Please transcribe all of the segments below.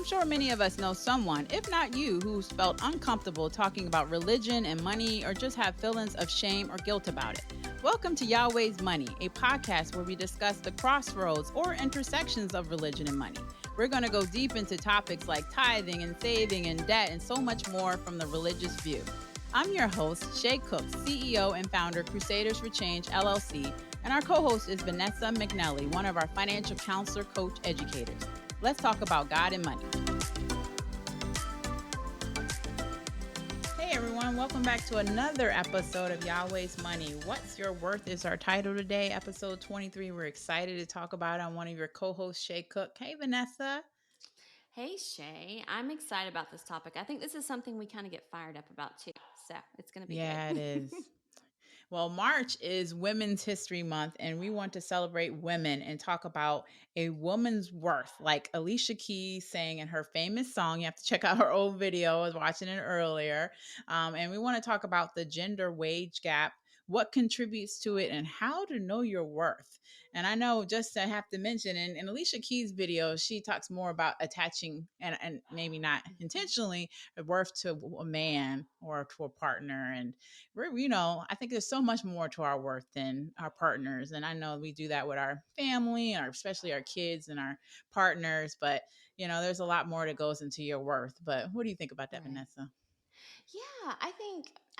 I'm sure many of us know someone, if not you, who's felt uncomfortable talking about religion and money or just have feelings of shame or guilt about it. Welcome to Yahweh's Money, a podcast where we discuss the crossroads or intersections of religion and money. We're going to go deep into topics like tithing and saving and debt and so much more from the religious view. I'm your host, Shay Cook, CEO and founder, Crusaders for Change, LLC, and our co-host is Vanessa McNelly, one of our financial counselor, coach, educators. Let's talk about God and money. Hey everyone, welcome back to another episode of Yahweh's Money. What's Your Worth is our title today, episode 23. We're excited to talk about it. I'm one of your co-hosts, Shay Cook. Hey Vanessa. Hey Shay, I'm excited about this topic. I think this is something we kind of get fired up about too. So it's going to be Yeah, it good. is. Well, March is Women's History Month, and we want to celebrate women and talk about a woman's worth, like Alicia Keys sang in her famous song. You have to check out her old video. I was watching it earlier. And we want to talk about the gender wage gap, what contributes to it, and how to know your worth. And I know just to have to mention in Alicia Keys' video, she talks more about attaching and maybe not intentionally worth to a man or to a partner. And I think there's so much more to our worth than our partners. And I know we do that with our family, or especially our kids and our partners. But, there's a lot more that goes into your worth. But what do you think about that, Right. Vanessa? Yeah, I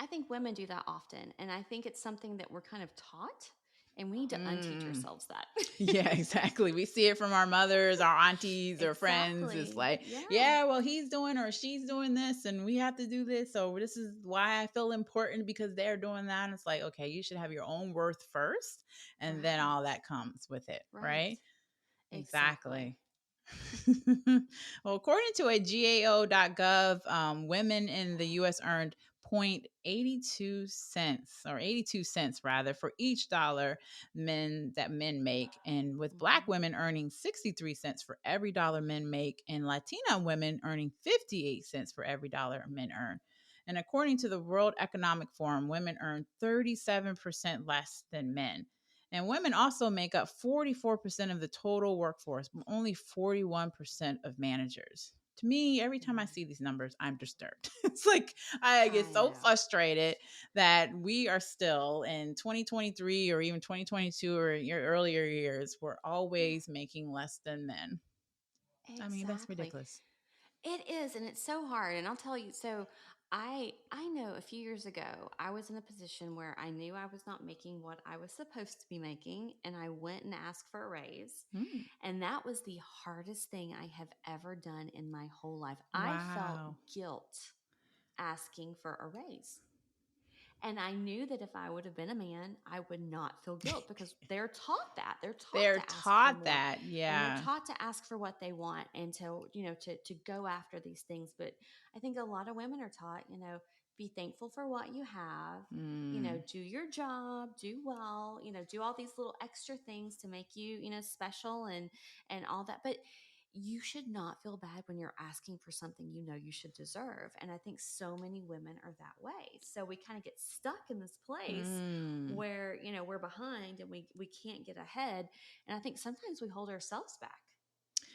think women do that often, and I think it's something that we're kind of taught, and we need to unteach Mm. ourselves that. Yeah, exactly. We see it from our mothers, our aunties, or friends. It's Exactly. like, Yeah. yeah, well, he's doing or she's doing this, and we have to do this. So this is why I feel important because they're doing that. And it's like, okay, you should have your own worth first, and then Right. all that comes with it, Right. right? Exactly. Exactly. Well, according to a GAO.gov, women in the U.S. earned 0.82 cents or 82 cents rather for each dollar men make, and with Black Mhm. women earning 63 cents for every dollar men make, and Latina women earning 58 cents for every dollar men earn. And according to the World Economic Forum, women earn 37% less than men. And women also make up 44% of the total workforce, but only 41% of managers. To me, every time I Mm. see these numbers, I'm disturbed. It's like I get I so know. frustrated that we are still in 2023 or even 2022 or your earlier years, we're Yeah. always making less than men. I mean, that's Exactly. ridiculous. It is, and it's so hard. And I'll tell you, so I know a few years ago I was in a position where I knew I was not making what I was supposed to be making, and I went and asked for a raise. Mm. And that was the hardest thing I have ever done in my whole life. I felt Wow. guilt asking for a raise. And I knew that if I would have been a man, I would not feel guilt because they're taught that. They're taught They're to ask for taught more, that. and they're Yeah. taught to ask for what they want and to go after these things. But I think a lot of women are taught, be thankful for what you have, Mm. do your job, do well, do all these little extra things to make you, special and all that. But you should not feel bad when you're asking for something you know you should deserve. And I think so many women are that way. So we kind of get stuck in this place Mm. where, we're behind and we can't get ahead. And I think sometimes we hold ourselves back.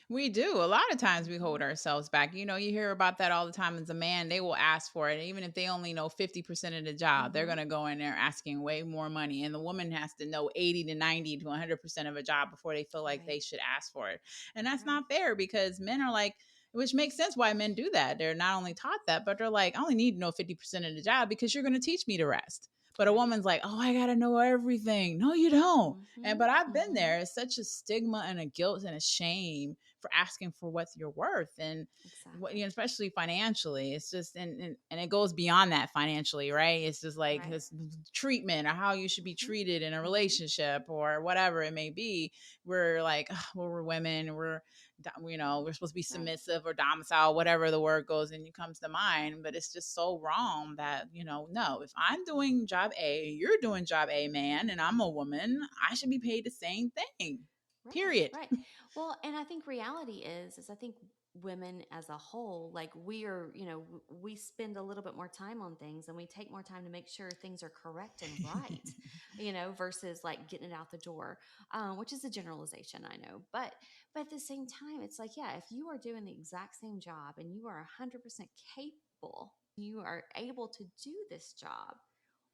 We do. A lot of times we hold Hmm. ourselves back. You hear about that all the time. As a man, they will ask for it. Even if they only know 50% of the job, they're Hmm. going to go in there asking way more money. And the woman has to know 80 to 90 to 100% of a job before they feel like Right. they should ask for it. And that's Right. not fair because men are like, which makes sense why men do that. They're not only taught that, but they're like, I only need to know 50% of the job because you're going to teach me the rest. But a Right. woman's like, oh, I got to know everything. No, you don't. Hmm. But I've been Hmm. there. It's such a stigma and a guilt and a shame for asking for what's your worth, and Exactly. especially financially. It's just and it goes beyond that financially, right? It's just like Right. this treatment or how you should be Hmm. treated in a Hmm. relationship or whatever it may be. We're like, oh, well, we're women, we're supposed to be Right. submissive or domicile, whatever the word goes and it comes to mind. But it's just so wrong that, no, if I'm doing job A, you're doing job A, man, and I'm a woman, I should be paid the same thing, Right, period. right. Well, and I think reality is I think women as a whole, like we are, we spend a little bit more time on things and we take more time to make sure things are correct and right, versus like getting it out the door, which is a generalization, I know. But at the same time, it's like, yeah, if you are doing the exact same job and you are 100% capable, you are able to do this job,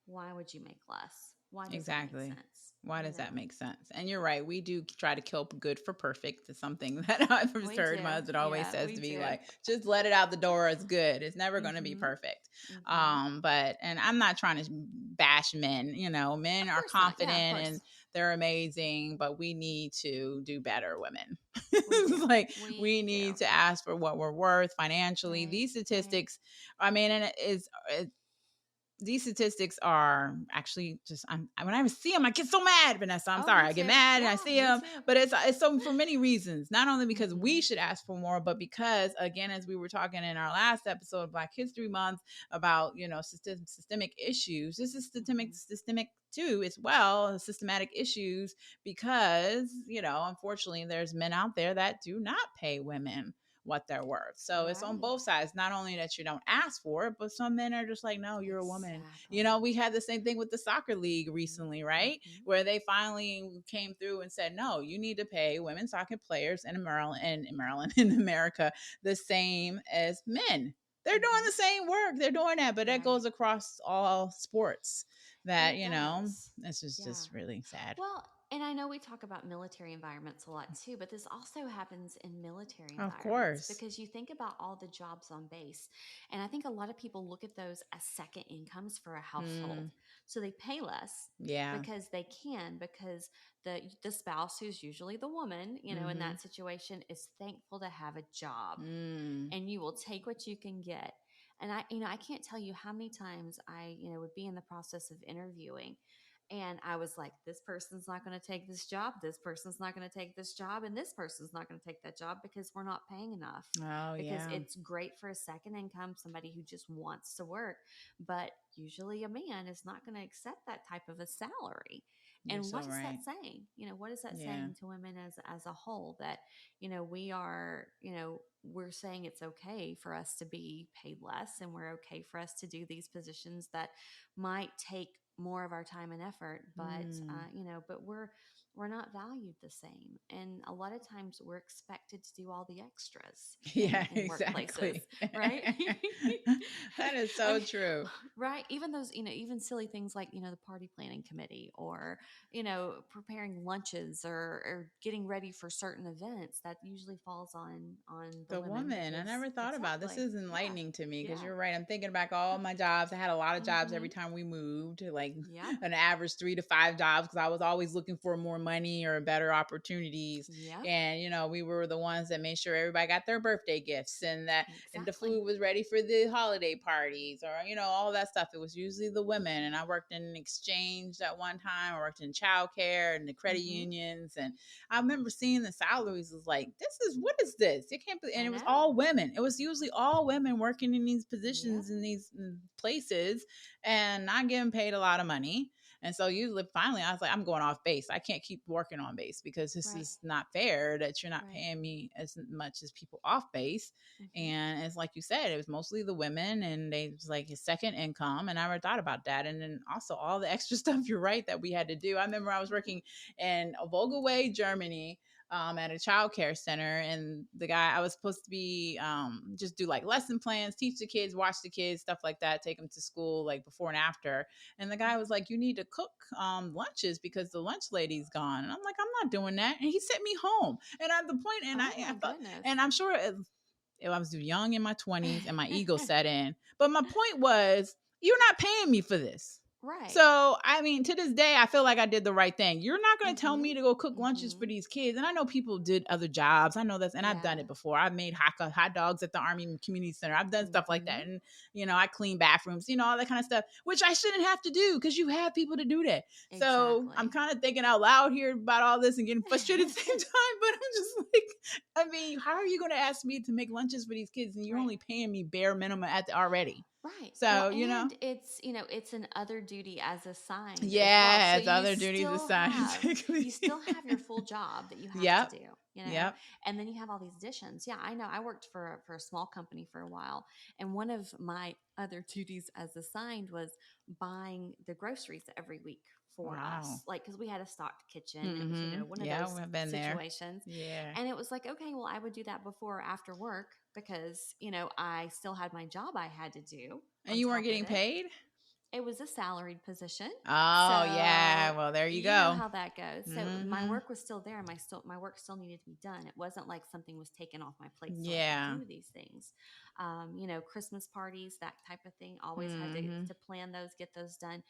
why would you make less? Why does that make Exactly. sense? Why does that make sense? And you're right. We do try to kill good for perfect. It's something that I've We heard my do. husband always Yeah, says we to be do. like, just let it out the door. It's good. It's never going to be Mhm. perfect. Mhm. But, and I'm not trying to bash men, men Of are course not. Yeah, of confident and course. they're amazing, but we need to do better, women. We It's do. like we We need do. to ask for what we're worth financially. Right. These Right. statistics, I mean, and these statistics are actually just when I see them I get so mad, Vanessa. I'm Oh, sorry, me I get too. mad and I Yeah, see me them, too. but it's so for many reasons, not only because we Mhm. should ask for more, but because, again, as we were talking in our last episode of Black History Month about systemic issues, this is Mhm. systemic too as well, systematic issues, because unfortunately there's men out there that do not pay women what they're worth. So it's on Right. both sides. Not only that you don't ask for it, but some men are just like, no, you're a woman. Exactly. We had the same thing with the soccer league Mhm. recently, right? Mhm. Where they finally came through and said, no, you need to pay women soccer players in Maryland, in America, the same as men. They're doing Mhm. the same work. They're doing that, but that Right. goes across all sports. That It does. this is Yeah. just really sad. Well, and I know we talk about military environments a lot too, but this also happens in military Of environments course. because you think about all the jobs on base. And I think a lot of people look at those as second incomes for a household. Mm, So they pay less yeah. because they can, because the spouse, who's usually the woman, in Mm-hmm. that situation, is thankful to have a job, Mm. and you will take what you can get. And I can't tell you how many times I, would be in the process of interviewing and I was like, this person's not going to take this job. This person's not going to take this job. And this person's not going to take that job because we're not paying enough. Oh Because yeah. it's great for a second income, somebody who just wants to work. But usually a man is not going to accept that type of a salary. You're And so what is that right. saying? What is that Yeah. saying to women as a whole? That, we are, we're saying it's okay for us to be paid less, and we're okay for us to do these positions that might take more of our time and effort, but Mm. but we're not valued the same, and a lot of times we're expected to do all the extras Yeah, in workplaces, exactly. right? That is I so mean, true. right, even those, even silly things like, the party planning committee, or preparing lunches, or getting ready for certain events, that usually falls on the The women, woman, I because never thought about this. exactly, Is yeah, enlightening to me because yeah, you're right. I'm thinking back all my jobs. I had a lot of jobs every mm-hmm, time we moved, like yep, an average 3 to 5 jobs, because I was always looking for more money or better opportunities. yep, And we were the ones that made sure everybody got their birthday gifts, and the exactly. food was ready for the holiday parties, or all that stuff. It was usually the women. And I worked in exchange at one time. I worked in childcare and the credit Mm-hmm. unions, and I remember seeing the salaries was like, what is this? You can't, and I it was know. all women. It was usually all women working in these Yep. positions in these places and not getting paid a lot of money. And so usually finally I was like, I'm going off base. I can't keep working on base because this Right. is not fair that you're not Right. paying me as much as people off base. Mm-hmm. And it's like you said, it was mostly the women, and they was like his second income. And I never thought about that. And then also all the extra stuff, you're right, that we had to do. I remember I was Mm-hmm. working in Vogelway, Germany, at a child care center. And the guy, I was supposed to be just do like lesson plans, teach the kids, watch the kids, stuff like that, take them to school like before and after. And the guy was like, you need to cook lunches because the lunch lady's gone. And I'm like, I'm not doing that. And he sent me home. And at the point, Oh I my thought, goodness. and I'm sure I was young in my 20s and my ego set in. But my point was, you're not paying me for this. Right. So, I mean, to this day, I feel like I did the right thing. You're not going to tell Mm-hmm. me to go cook lunches for Mm-hmm. these kids. And I know people did other jobs. I know this, and I've done Yeah. it before. I've made hot dogs at the Army Community Center. I've done stuff like Mm-hmm. that. And, I clean bathrooms, all that kind of stuff, which I shouldn't have to do because you have people to do that. So I'm Exactly. kind of thinking out loud here about all this and getting frustrated at the same time. But I'm just like, I mean, how are you going to ask me to make lunches for these kids and you're Right. only paying me bare minimum at the already? Right. Well, So, and it's, it's an other duty as assigned as well. So yes, other duties assigned. you Exactly. still have your full job that you have to Yep. do, Yep. and then you have all these additions. Yeah, I know. I worked for a small company for a while, and one of my other duties as assigned was buying the groceries every week for Wow. us. Like, because we had a stocked kitchen. It was, Mm-hmm. one of Yeah, those we've been there. situations. Yeah. And it was like, okay, well, I would do that before or after work because, I still had my job I had to do And on you weren't top of getting it. paid? It was a salaried position. Oh, yeah. So Well, there you you know go. how that goes. So my Mm-hmm. work was still there. My work still needed to be done. It wasn't like something was taken off my plate so I could Yeah. do these things. Christmas parties, that type of thing. Always had Mm-hmm. to plan those, get those done.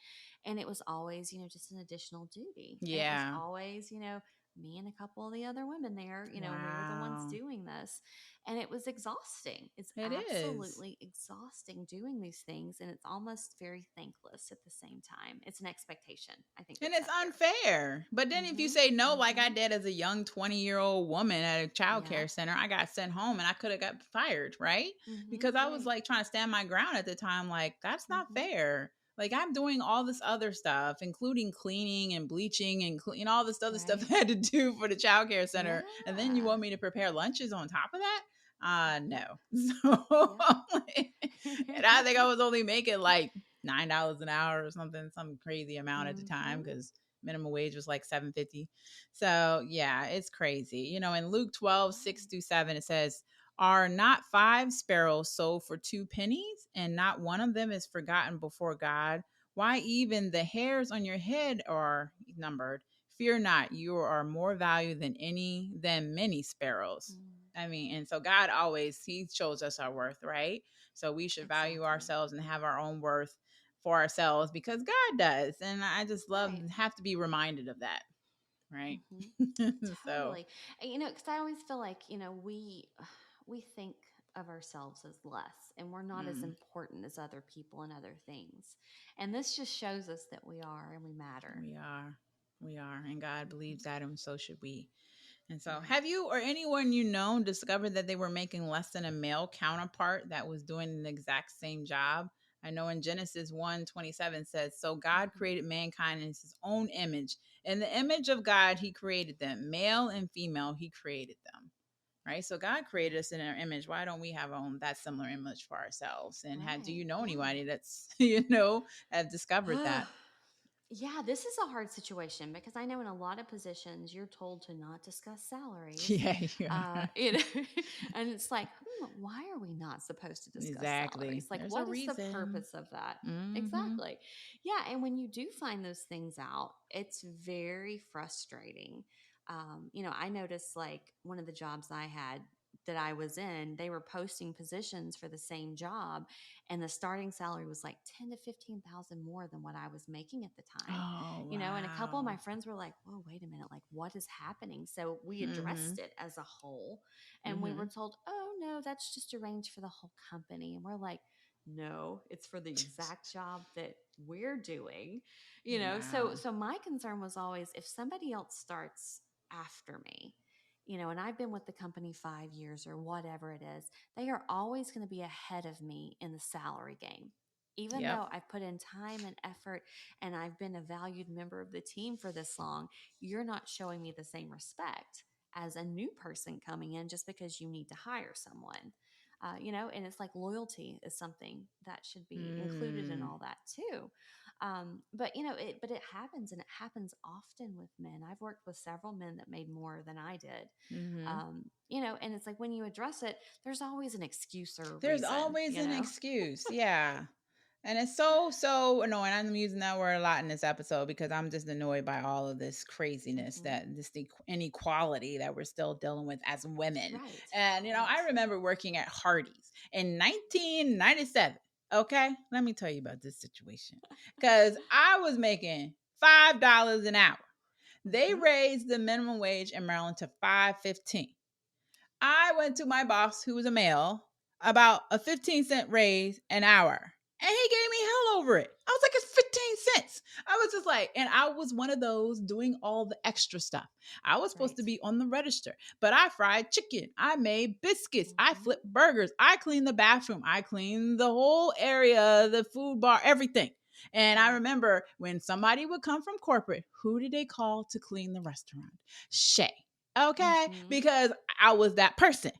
And it was always, just an additional duty. And it was Yeah. always, me and a couple of the other women there, we were the ones Wow. doing this. And it was exhausting. It's It is. absolutely exhausting doing these things. And it's almost very thankless at the same time. It's an expectation, I think, And that's it's set there. unfair. But then if you Mm-hmm. say no, like I Mm-hmm. did as a young 20-year-old woman at a child Yep. care center, I got sent home and I could have got fired, right? Mm-hmm. Because I was Right. like trying to stand my ground at the time. Like, that's not Mm-hmm. fair. Like, I'm doing all this other stuff, including cleaning and bleaching and all this other stuff Right. I had to do for the child care center. And then you Yeah. want me to prepare lunches on top of that? No. Yep. So, Yep. and I think I was only making like $9 an hour or something, some crazy amount at the time Mm-hmm. because minimum wage was like 7.50. So yeah, it's crazy. In Luke 12, Right. 6-7, it says, "Are not 5 sparrows sold for 2 pennies, and not one of them is forgotten before God? Why even the hairs on your head are numbered. Fear not, you are more valuable than many sparrows." Mm. I mean, and so God always, He shows us our worth, right? So we should value Exactly. ourselves and have our own worth for ourselves because God does. And I just love Right. have to be reminded of that, right? Mm-hmm. So, Totally. And, because I always feel like, we think of ourselves as less and we're not as mm, important as other people and other things. And this just shows us that we are and we matter. we are. We are. And God Mm-hmm. believes that, and so should we. And so, Right. have you or anyone you know discovered that they were making less than a male counterpart that was doing the exact same job? I know in Genesis 1:27 says, "So God Mm-hmm. created mankind in his own image. In the image of God, he created them. Male and female, he created them." Right? So God created us in our image. Why don't we have that similar image for ourselves? And do Right. you know Yeah. anybody that's, have discovered that? Yeah, this is a hard situation because I know in a lot of positions you're told to not discuss salaries. Yeah, yeah. You know, and it's like, why are we not supposed to discuss Exactly. salaries? Like, There's a what is the reason. purpose of that? Mm-hmm. Exactly. Yeah, and when you do find those things out, it's very frustrating. I noticed like one of the jobs I had that I was in, they were posting positions for the same job and the starting salary was like 10 to 15,000 more than what I was making at the time. Oh, And a couple of my wow. friends were like, "Whoa, wait a minute, like what is happening?" So we Mm-hmm. addressed it as a whole and we were Mm-hmm. told, "Oh, no, that's just arranged for the whole company." And we're like, "No, it's for the exact job that we're doing." Wow. So my concern was always if somebody else starts after me, and I've been with the company 5 years or whatever it is, they are always going to be ahead of me in the salary game. Even Yep. though I've put in time and effort and I've been a valued member of the team for this long, you're not showing me the same respect as a new person coming in just because you need to hire someone. And it's like loyalty is something that should be included in Mm. all that too. But it happens and it happens often with men. I've worked with several men that made more than I did. Mm-hmm. And it's like when you address it, there's always an excuse or There's reason, always an excuse. Yeah. And it's so annoying. I'm using that word a lot in this episode because I'm just annoyed by all of this craziness, Hmm. that this inequality that we're still dealing with as women. Right, And right. I remember working at Hardee's in 1997. Okay, let me tell you about this situation because I was making $5 an hour. They Hmm. raised the minimum wage in Maryland to 5.15. I went to my boss, who was a male, about a 15-cent raise an hour. And he gave me hell over it. I was like, it's sense. I was just like, and I was one of those doing all the extra stuff. I was supposed to Right. be on the register, but I fried chicken. I made biscuits. I Mm-hmm. flipped burgers. I cleaned the bathroom. I cleaned the whole area, the food bar, everything. And I Right. remember when somebody would come from corporate, who did they call to clean the restaurant? Shay. Okay. Mm-hmm. Because I was that person.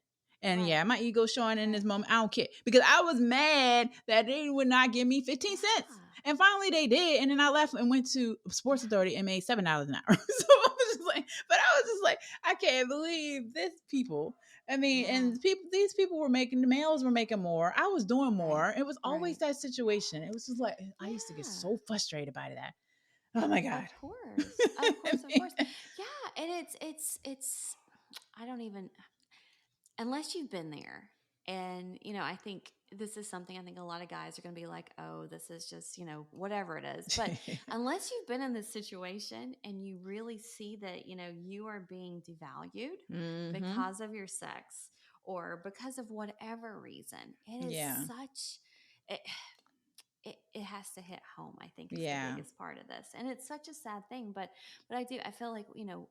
And Right. yeah, my ego showing in this Right. moment. I don't care because I was mad that they would not give me 15 cents. Yeah. And finally they did. And then I left and went to Sports Yeah. Authority and made $7 an hour. So I was just like, but I was just like, I can't believe this people. I mean, Yeah. and people, these people were making, the males were making more. I was doing Right. more. It was always Right. that situation. It was just like, I used to get Yeah. so frustrated by that. Oh my God. Of course. Of course. Of course. Yeah. And it's I don't even unless you've been there. And, I think this is something I think a lot of guys are going to be like, oh, this is just, whatever it is. But unless you've been in this situation and you really see that, you are being devalued Mm-hmm. because of your sex or because of whatever reason, it is Yeah. such. It has to hit home, I think, is the Yeah. biggest part of this. And it's such a sad thing, but I feel like,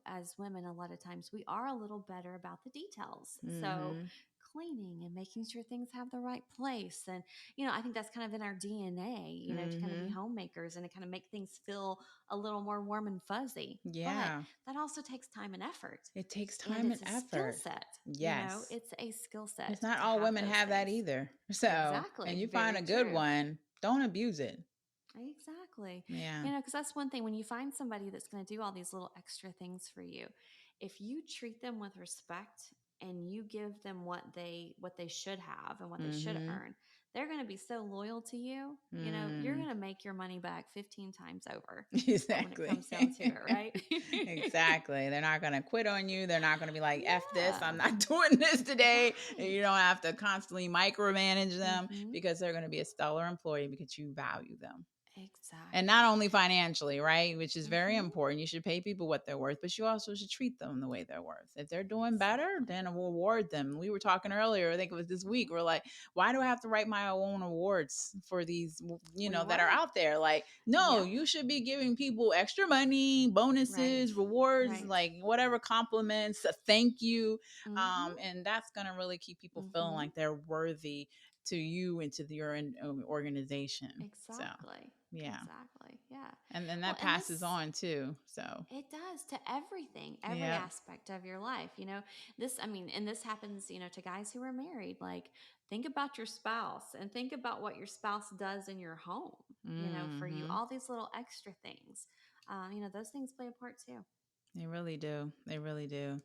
as women, a lot of times we are a little better about the details. So Mm-hmm. cleaning and making sure things have the right place. And, I think that's kind of in our DNA, to kind of be Mm-hmm. homemakers and to kind of make things feel a little more warm and fuzzy. But Yeah. that also takes time and effort. It takes And time and it's a skill effort. set, Yes. it's a skill It's set not to all have women those have that things. either. So, and Exactly. you find Very a good true. one, don't abuse it. Exactly. Yeah. Because that's one thing when you find somebody that's going to do all these little extra things for you, if you treat them with respect and you give them what they should have and what they should Mm-hmm. earn, they're going to be so loyal to you. You're Mm. going to make your money back 15 times over when it Exactly. comes down to it, right? Exactly. They're not going to quit on you. They're not going to be like, F this, Yeah. I'm not doing this today. And you Right. don't have to constantly micromanage them Mhm. because they're going to be a stellar employee because you value them. And not Exactly. only financially, right? Which is very Mhm. important. You should pay people what they're worth, but you also should treat them the way they're worth. If they're doing better, Exactly. then reward them. We were talking earlier, I think it was this week. Mhm. We're like, why do I have to write my own awards for these, We that are were. out there? Like, no, Yep. you should be giving people extra money, Right. bonuses, rewards, Right. like whatever compliments, a thank you. Mhm. And that's going to really keep people feeling Mhm. like they're worthy to you and to your organization. So, Exactly. yeah. Exactly. Yeah. And then Well, that and passes this on too. So, it does to everything, every yeah. aspect of your life. And this happens, to guys who are married. Like, think about your spouse and think about what your spouse does in your home, for you, Mhm. all these little extra things. Those things play a part too. They really do. They really do.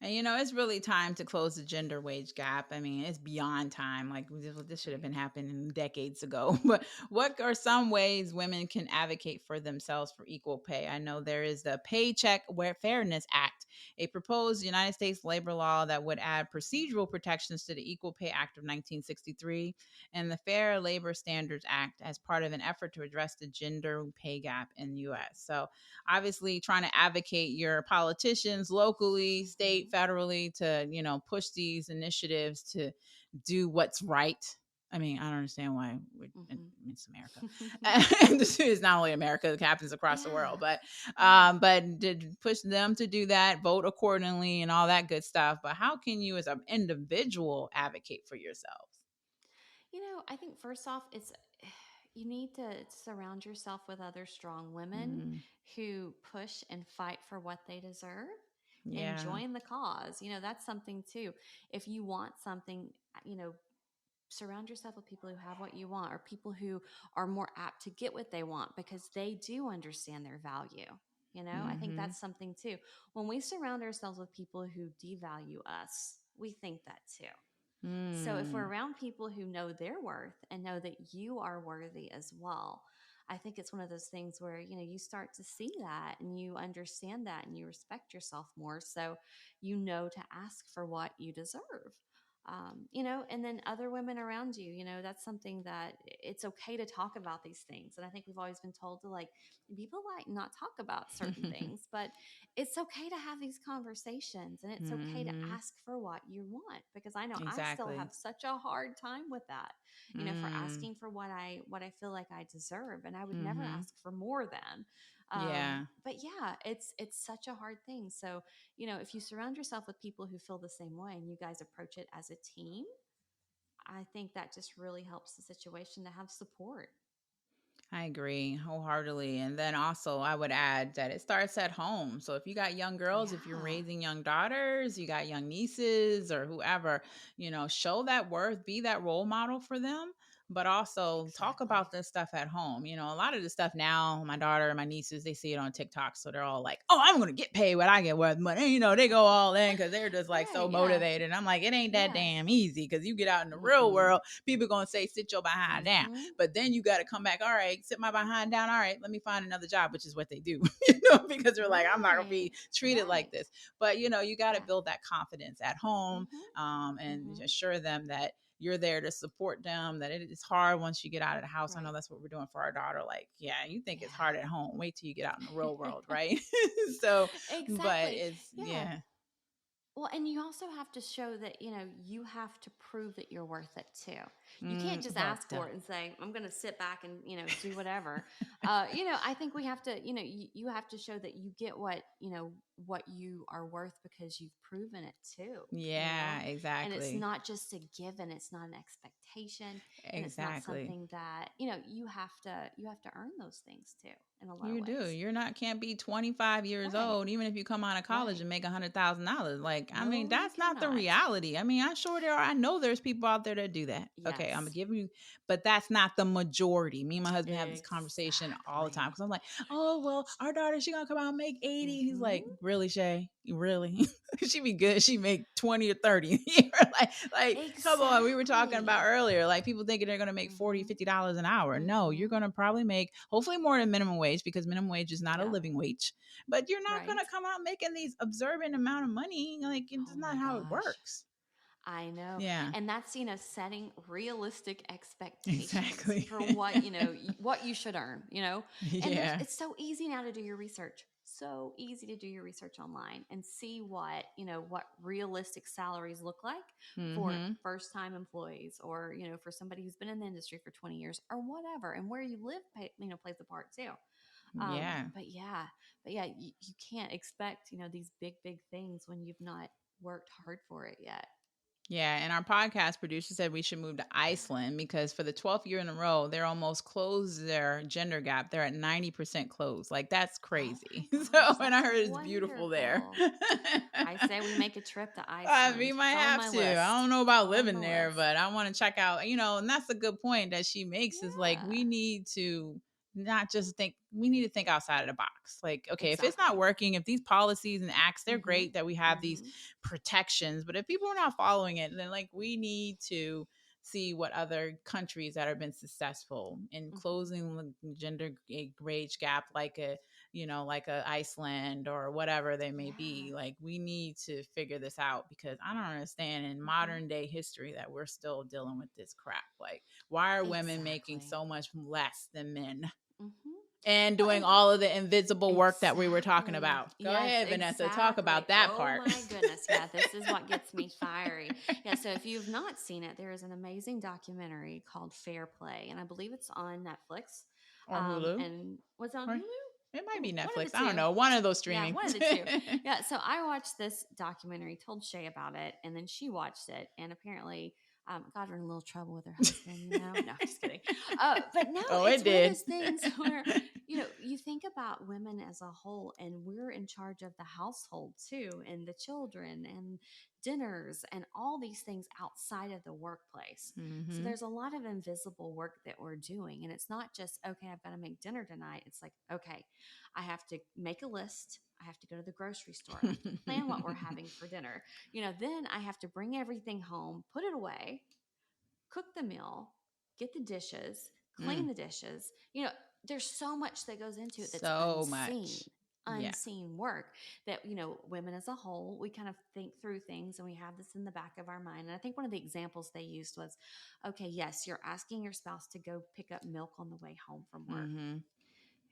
And it's really time to close the gender wage gap. I mean, it's beyond time. Like this should have been Agreed. happening decades ago. But what are some ways women can advocate for themselves for equal pay? I know there is the Paycheck Fairness Act, a proposed United States labor law that would add procedural protections to the Equal Pay Act of 1963 and the Fair Labor Standards Act as part of an effort to address the gender pay gap in the US. So, obviously trying to advocate your politicians locally, state, Hmm. federally to, push these initiatives to do what's right. I mean, I don't understand why it's America. Hmm. And this is not only America, it happens across the world, Yeah. but Yeah. did push them to do that, vote accordingly and all that good stuff. But how can you as an individual advocate for yourselves? I think first off, it's you need to surround yourself with other strong women Mm, who push and fight for what they deserve and yeah. join the cause. That's something too. If you want something, surround yourself with people who have what you want or people who are more apt to get what they want because they do understand their value. I think Mm-hmm. that's something too. When we surround ourselves with people who devalue us, we think that too. So if we're Mm, around people who know their worth and know that you are worthy as well, I think it's one of those things where, you start to see that and you understand that and you respect yourself more. So you know to ask for what you deserve. And then other women around you, that's something that it's okay to talk about these things. And I think we've always been told to like, people like not talk about certain things, but it's okay to have these conversations and it's okay to Mhm. ask for what you want, because I know I still have Exactly. such a hard time with that, for Mm. asking for what I feel like I deserve, and I would never Mhm. ask for more than. Yeah. But yeah, it's such a hard thing. So, if you surround yourself with people who feel the same way and you guys approach it as a team, I think that just really helps the situation to have support. I agree wholeheartedly. And then also, I would add that it starts at home. So if you got young girls, if you're Yeah, raising young daughters, you got young nieces or whoever, show that worth, be that role model for them. But also talk exactly. about this stuff at home. A lot of the stuff now, my daughter and my nieces, they see it on TikTok. So they're all like, oh, I'm going to get paid what I get worth money. They go all in because they're just like so Right, yeah. motivated. And I'm like, it ain't that Yes. damn easy because you get out in the real Mm-mm. world, people going to say, sit your behind down. Mm-hmm. But then you got to come back. All right, sit my behind down. All right, let me find another job, which is what they do, because they're like, I'm not gonna Right. be treated like Right. this. But you got to Yeah. build that confidence at home, Mm-hmm. and Mm-hmm. assure them that you're there to support them. That it is hard once you get out of the house. I know Right. that's what we're doing for our daughter. Like, yeah, you think it's hard Yeah. at home. Wait till you get out in the real world, right? So, but Exactly. it's Yeah. yeah. Well, and you also have to show that, you have to prove that you're worth it too. You can't just Well, ask duh. for it and say, I'm going to sit back and, do whatever. I think we have to, you have to show that you get what you are worth because you've proven it too, Yeah, and it's exactly, not just a given. It's not an expectation. And it's not exactly. something that, you have to earn those things too in a lot of You do. ways. You're not can't be 25 years Right. old, even if you come out of college Right. and make $100,000. Like, I mean, No, you that's not the cannot. reality. I mean, I'm sure there are. I know there's people out there that do that. Okay, I'm gonna Yes. give you, but that's not the majority. Me and my husband have this conversation all the time Exactly. because I'm like, oh well, our daughter she gonna come out and make 80. He's Mhm. like, really, Shay? You really? She be good. She make 20 or 30 a year. like, come on. We were talking about Exactly. earlier. Like people thinking they're gonna make 40, Mhm. $50 an hour. No, you're Mhm. gonna probably make hopefully more than minimum wage because minimum wage is not a Yep. living wage. But you're not Right. gonna come out making these observant amount of money. Like it's Oh not my how it gosh. works. I know. Yeah. And that's, setting realistic expectations Exactly. for what, what you should earn, And Yeah. it's so easy now to do your research. So easy to do your research online and see what realistic salaries look like for Mm-hmm. first-time employees, or, for somebody who's been in the industry for 20 years or whatever, and where you live plays a part too. Um, Yeah. but yeah, but yeah, you can't expect, these big things when you've not worked hard for it yet. Yeah, and our podcast producer said we should move to Iceland because for the 12th year in a row, they're almost closed their gender gap. They're at 90% closed. Like, that's Oh crazy. my So, gosh, and I that's heard it's beautiful there. wonderful. I say we make a trip to We Iceland. might It's on have my to. I list. don't know It's about on living the there, list. but I want to check out, and that's a good point that she makes is like Yeah, we need to not just think, we need to think outside of the box. Like, okay, if it's not exactly. working, if these policies and acts, they're Mm-hmm. great that we have these Mm-hmm. protections, but if people are not following it, then like we need to see what other countries that have been successful in Mm-hmm. closing the gender wage gap, like a Iceland or whatever they may Yeah. be. Like we need to figure this out because I don't understand in Mm-hmm. modern day history that we're still dealing with this crap. Like why are women making Exactly. so much less than men Mm-hmm. and Well, doing and all of the invisible work that we were talking exactly. about? Go Yes, ahead, Vanessa, talk exactly. about that Oh part. my goodness. Yeah, this is what gets me fiery. Yeah, so if you've not seen it, there is an amazing documentary called Fair Play, and I believe it's on Netflix. Or Hulu, And was it on or it Hulu? might be One of the Netflix. I don't two. know, one of those Yeah, streaming. one of the two. Yeah, so I watched this documentary, told Shay about it, and then she watched it, and apparently got her in a little trouble with her husband. No, just kidding. But no, Oh, it it's one of did. those things where, you think about women as a whole, and we're in charge of the household too, and the children, and dinners, and all these things outside of the workplace. So Mm-hmm. there's a lot of invisible work that we're doing. And it's not just, okay, I've got to make dinner tonight. It's like, okay, I have to make a list. I have to go to the grocery store. I have to plan what we're having for dinner. Then I have to bring everything home, put it away, cook the meal, get the dishes, clean Mm, the dishes. There's so much that goes into it that's so unseen. much. Yeah. unseen work that, women as a whole, we kind of think through things and we have this in the back of our mind. And I think one of the examples they used was, okay, yes, you're asking your spouse to go pick up milk on the way home from work. Mm-hmm.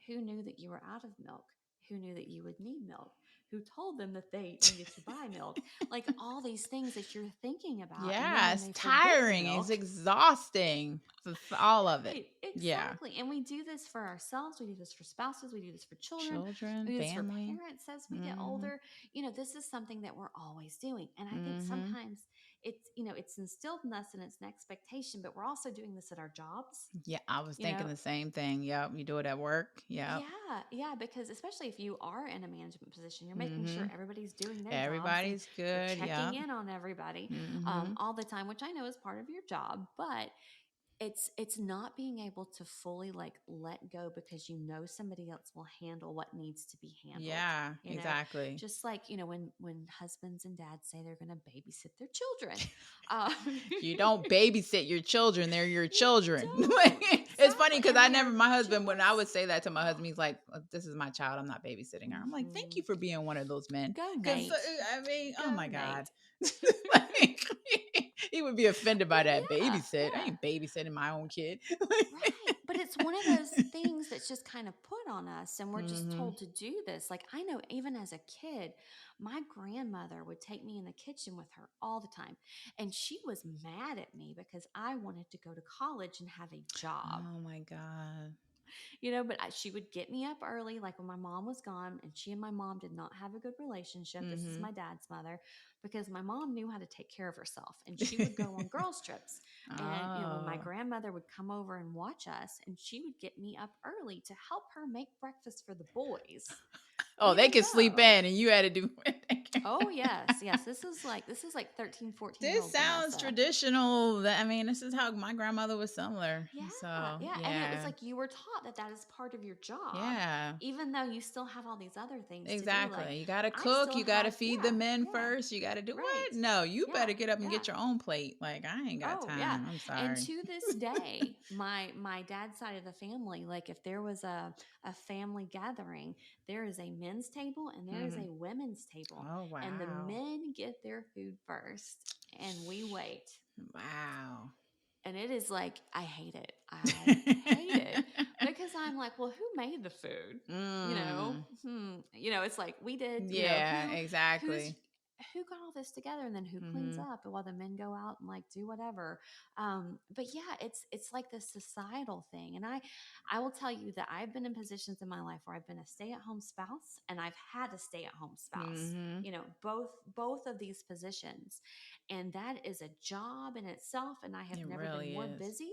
Who knew that you were out of milk? Who knew that you would need milk? Who told them that they needed to buy milk? Like all these things that you're thinking about. And then Yeah, when it's they forget tiring. It's milk, exhausting. It's all of it. right, Yeah. exactly. And we do this for ourselves. We do this for spouses. We do this for children. Children, We do this for family. parents as we get Mm-hmm. older. This is something that we're always doing. And I think Mm-hmm. sometimes it's instilled in us and it's an expectation, but we're also doing this at our jobs. Yeah, I was You know, thinking the same thing. Yep. You do it at work. Yep. yeah, yeah, because especially if you are in a management position, you're making Mm-hmm. sure everybody's doing their jobs and Everybody's you're good. checking Yep. in on everybody Mm-hmm. all the time, which I know is part of your job. But it's not being able to fully like let go because somebody else will handle what needs to be handled. Yeah, exactly. Just like when husbands and dads say they're going to babysit their children, um, You don't babysit your children, they're your you children. don't It's funny exactly, because and I they never, are my husband, when I would just say that to my husband, he's like, this is my child, I'm not babysitting her. I'm like, thank hmm you for being one of those men. go Because, Nate, I mean, oh go my God. Nate. Like, he would be offended by Well, that yeah, babysit. I yeah. ain't babysitting my own kid. Right. But it's one of those things that's just kind of put on us, and we're just Mm-hmm. told to do this. Like, I know even as a kid, my grandmother would take me in the kitchen with her all the time. And she was mad at me because I wanted to go to college and have a job. Oh my God. But she would get me up early, like when my mom was gone, and she and my mom did not have a good relationship. This is Mm-hmm. my dad's mother, because my mom knew how to take care of herself, and she would go on girls' trips. And, when my Oh. grandmother would come over and watch us, and she would get me up early to help her make breakfast for the boys, Oh, they even could sleep though, in and you had to do oh, yes, yes, this is like 13, 14 year This old sounds Vanessa. traditional. I mean, this is how my grandmother was similar. Yeah, So, yeah. And it was yeah. like you were taught that that is part of your job, Yeah. even though you still have all these other things to do. Like, Exactly. You got to I cook, still you got to have, feed the yeah, men yeah, first. You got to do right. what? No, you Yeah, better get up and yeah. get your own plate. Like, I ain't got Oh, yeah. time. I'm And sorry. to this day, my dad's side of the family, like if there was a family gathering, there is a men's table and there is Hmm. a women's table. Oh, And the wow. men get their food first and we wait. Wow. And it is like, I hate it. I hate it because I'm like, well, who made the food? Mm. It's like we did, Yeah, who's, exactly. who got all this together and then who cleans Hmm. up and while the men go out and like do whatever. But yeah, it's like this societal thing. And I will tell you that I've been in positions in my life where I've been a stay-at-home spouse and I've had a stay-at-home spouse. Hmm. Both of these positions, and that is a job in itself. And I have It never been really more is. busy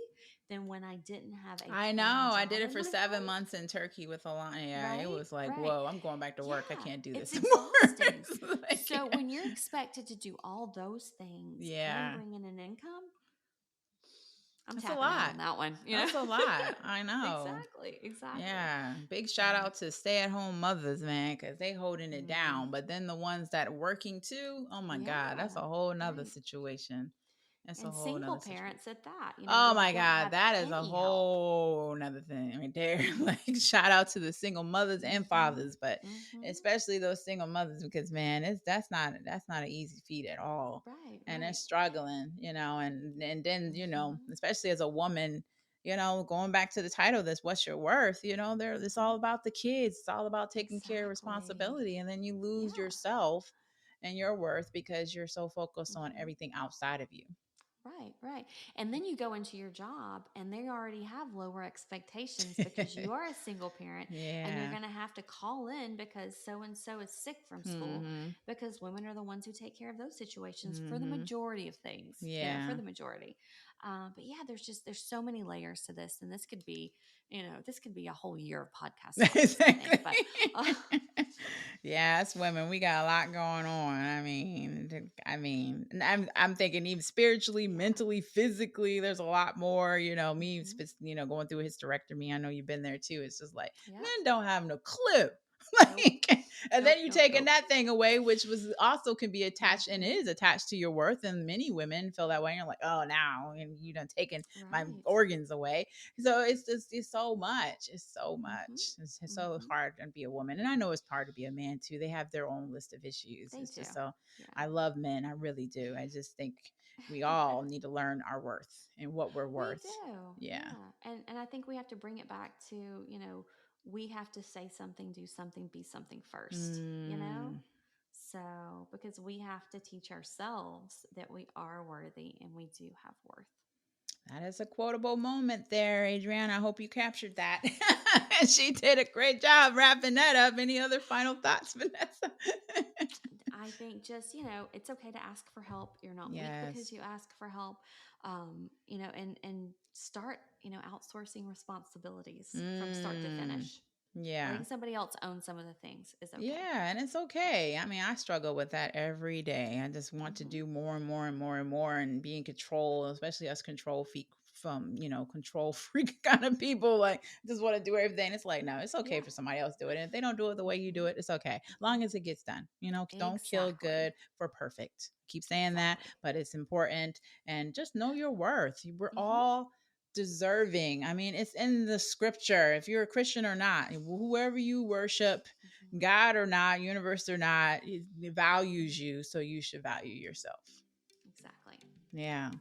than when I didn't have a I know. paying I did job it in for my 7 months home. in Turkey with a line. Yeah, it Right, was like, right. whoa, I'm going back to work. I Yeah, can't do it's this anymore. exhausting. It's So like, when you're expected to do all those things and yeah, bring in an income, I'm that's a tapping out lot. on that one. That's a lot. I know. Exactly, exactly. Yeah. Big shout Um, out to stay at home mothers, man, because they holding it mm, down. But then the ones that are working too, oh my God, yeah, that's a whole nother right. situation. That's a And whole single nother situation. parents at that, Oh where you my don't God, have that is a any help. whole nother thing right there. Like shout out to the single mothers and Mm-hmm. fathers, but Mm-hmm. especially those single mothers because man, it's that's not an easy feat at all. Right, And they're right. struggling, and then, Mm-hmm. especially as a woman, going back to the title of this, what's your worth? There it's Mm-hmm. all about the kids. It's all about taking care of Exactly. responsibility. And then you lose Yeah. yourself and your worth because you're so focused on Mm-hmm. everything outside of you. Right, right. And then you go into your job and they already have lower expectations because you are a single parent and you're Yeah. going to have to call in because so and so is sick from school, Mhm. because women are the ones who take care of those situations for the Mhm. majority of things, for Yeah. the majority. But yeah, there's so many layers to this, and this could be a whole year of podcasts about this, I think. Exactly. But uh, Yeah, us women, we got a lot going on. And I'm thinking even spiritually, yeah. mentally, physically, there's a lot more. Hmm. Going through a hysterectomy. I know you've been there too. It's just like Yep. men don't have no clue. Nope. Like, and Nope. then you Nope. taking Nope. that thing away, which was also can be attached and Mm-hmm. is attached to your worth. And many women feel that way. And you're like, oh, now and you done taken my Right. organs away. So it's just it's so much. It's so Mm-hmm. much. It's so Mm-hmm. hard to be a woman. And I know it's hard to be a man too. They have their own list of issues. They It's do. just so Yeah. I love men. I really do. I just think we all need to learn our worth and what we're We worth. do. Yeah. Yeah. And I think we have to bring it back to, we have to say something, do something, be something first, Mm. So, because we have to teach ourselves that we are worthy and we do have worth. That is a quotable moment there, Adrienne. I hope you captured that. She did a great job wrapping that up. Any other final thoughts, Vanessa? I think just, it's okay to ask for help. You're not weak because Yes. you ask for help. And start, outsourcing responsibilities from start to Mm. finish. Yeah. Letting somebody else own some of the things is okay. Yeah, and it's okay. I mean, I struggle with that every day. I just want to Mm-hmm. do more and more and more and more and be in control, especially us control freak from, control freak kind of people like just want to do everything. It's like, no, it's okay Yeah. for somebody else to do it. And if they don't do it the way you do Mm-hmm. it, it's okay. Mm-hmm. Long as it gets done. Don't kill Exactly. good for perfect. Keep saying that, Exactly. but it's important and just know your worth. We're Mm-hmm. all deserving. I mean, it's in the scripture. If you're a Christian or not, whoever you worship, Mm-hmm. God or not, universe or not, it values you. So you should value yourself. Exactly. Yeah.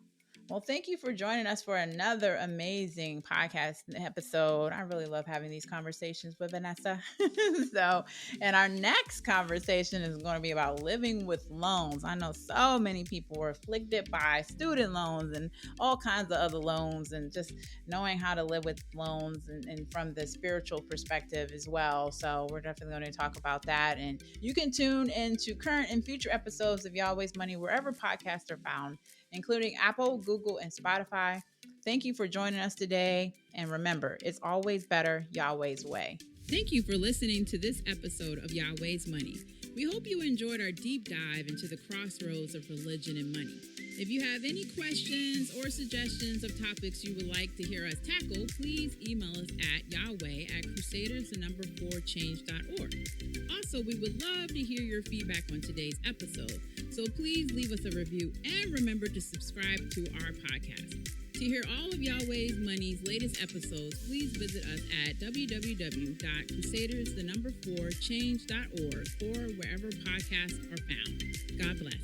Well, thank you for joining us for another amazing podcast episode. I really love having these conversations with Vanessa. So, and our next conversation is going to be about living with loans. I know so many people were afflicted by student loans and all kinds of other loans, and just knowing how to live with loans and from the spiritual perspective as well. So, we're definitely going to talk about that. And you can tune into current and future episodes of Yahweh's Money wherever podcasts are found, including Apple, Google, and Spotify. Thank you for joining us today. And remember, it's always better Yahweh's way. Thank you for listening to this episode of Yahweh's Money. We hope you enjoyed our deep dive into the crossroads of religion and money. If you have any questions or suggestions of topics you would like to hear us tackle, please email us at yahweh@crusaders4change.org. Also, we would love to hear your feedback on today's episode, so please leave us a review and remember to subscribe to our podcast. To hear all of Yahweh's Money's latest episodes, please visit us at www.crusaders4change.org or wherever podcasts are found. God bless.